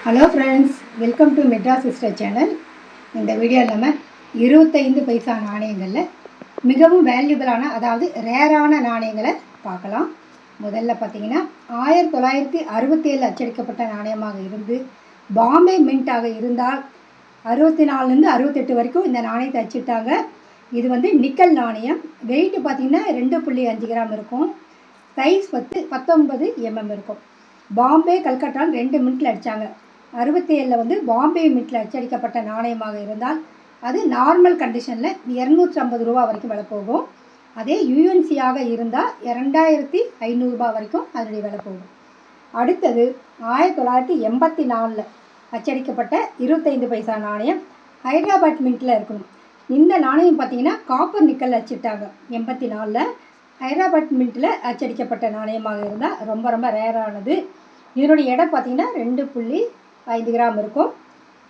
Hello friends, welcome to Madras sister channel. இந்த வீடியோவில் நம்ம 25 பைசா நாணயங்களில் மிகவும் வேல்யூபிளான, அதாவது ரேரான நாணயங்களை பார்க்கலாம். முதல்ல பார்த்தீங்கன்னா 1967 அச்சடிக்கப்பட்ட நாணயமாக இருந்து பாம்பே மின்ட்டாக இருந்தால் 64லேருந்து 68 வரைக்கும் இந்த நாணயத்தை அச்சிட்டாங்க. இது நிக்கல் நாணயம். வெயிட்டு பார்த்திங்கன்னா 2.5 கிராம் இருக்கும். சைஸ் 19 mm இருக்கும். பாம்பே கல்கட்டான் 2 மினிட்டில் அடித்தாங்க. 67 பாம்பே மின்ட்டில் அச்சடிக்கப்பட்ட நாணயமாக இருந்தால் அது நார்மல் கண்டிஷனில் 250 ரூபா வரைக்கும் விலை போகும். அதே யூஎன்சியாக இருந்தால் 2500 ரூபா வரைக்கும் அதனுடைய விலை போகும். அடுத்தது 1984 அச்சடிக்கப்பட்ட 25 பைசா நாணயம் ஹைதராபாத் மின்ட்டில் இருக்கணும். இந்த நாணயம் பார்த்திங்கன்னா காப்பர் நிக்கல் அச்சிட்டாங்க. 84 ஹைதராபாத் மின்ட்டில் அச்சடிக்கப்பட்ட நாணயமாக இருந்தால் ரொம்ப ரொம்ப ரேரானது. இதனுடைய எடை பார்த்திங்கன்னா 2.5 கிராம் இருக்கும்.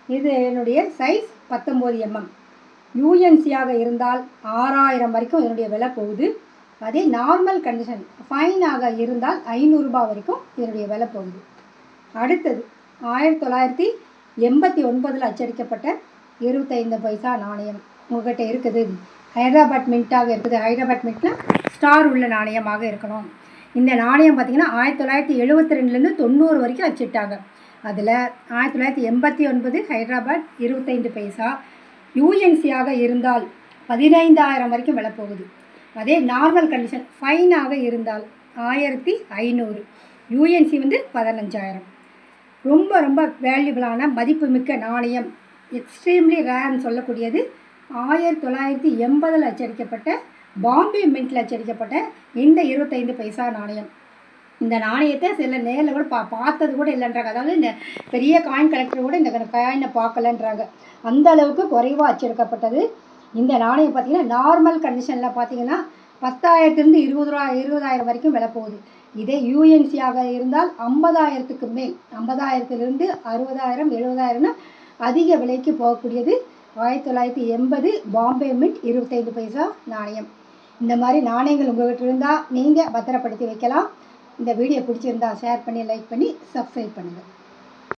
இது என்னுடைய சைஸ் 19 mm. யூஎன்சியாக இருந்தால் 6000 வரைக்கும் இதனுடைய விலை போகுது. அதே நார்மல் கண்டிஷன் ஃபைனாக இருந்தால் 500 ரூபா வரைக்கும் இதனுடைய விலை போகுது. அடுத்தது 1989 அச்சடிக்கப்பட்ட 25 பைசா நாணயம் உங்கள்கிட்ட இருக்குது. ஹைதராபாத் மின்ட்டாக இருக்குது. ஹைதராபாத் மின்ட்டில் ஸ்டார் உள்ள நாணயமாக இருக்கணும். இந்த நாணயம் பார்த்திங்கன்னா 1972லேருந்து 90 வரைக்கும் அச்சிட்டாங்க. அதில் 1989 ஹைதராபாத் 25 பைசா யூஎன்சியாக இருந்தால் 15000 வரைக்கும் விலை போகுது. அதே நார்மல் கண்டிஷன் ஃபைனாக இருந்தால் 1500, யூஎன்சி 15000. ரொம்ப ரொம்ப வேல்யூபிளான மதிப்புமிக்க நாணயம், எக்ஸ்ட்ரீம்லி ரேர்னு சொல்லக்கூடியது 1980 அச்சடிக்கப்பட்ட பாம்பே மின்ட்டில் அச்சடிக்கப்பட்ட இந்த 25 பைசா நாணயம். இந்த நாணயத்தை சில நேரில் கூட பார்த்தது கூட இல்லைன்றாங்க. அதாவது இந்த பெரிய காயின் கலெக்டர் கூட இந்த காயினை பார்க்கலன்றாங்க. அந்த அளவுக்கு குறைவாக அச்சடிக்கப்பட்டது. இந்த நாணயம் பார்த்திங்கன்னா நார்மல் கண்டிஷனில் பார்த்திங்கன்னா 10,000லேருந்து 20,000 வரைக்கும் விலை போகுது. இதே யூஎன்சியாக இருந்தால் 50,000க்கு மேல், 50,000லேருந்து 60,000 70,000ன்னு அதிக விலைக்கு போகக்கூடியது 1980 பாம்பே மின்ட் 25 பைசா நாணயம். இந்த மாதிரி நாணயங்கள் உங்கள்கிட்ட இருந்தால் நீங்கள் பத்திரப்படுத்தி வைக்கலாம். இந்த வீடியோ பிடிச்சிருந்தா ஷேர் பண்ணி, லைக் பண்ணி, சப்ஸ்கிரைப் பண்ணுங்கள்.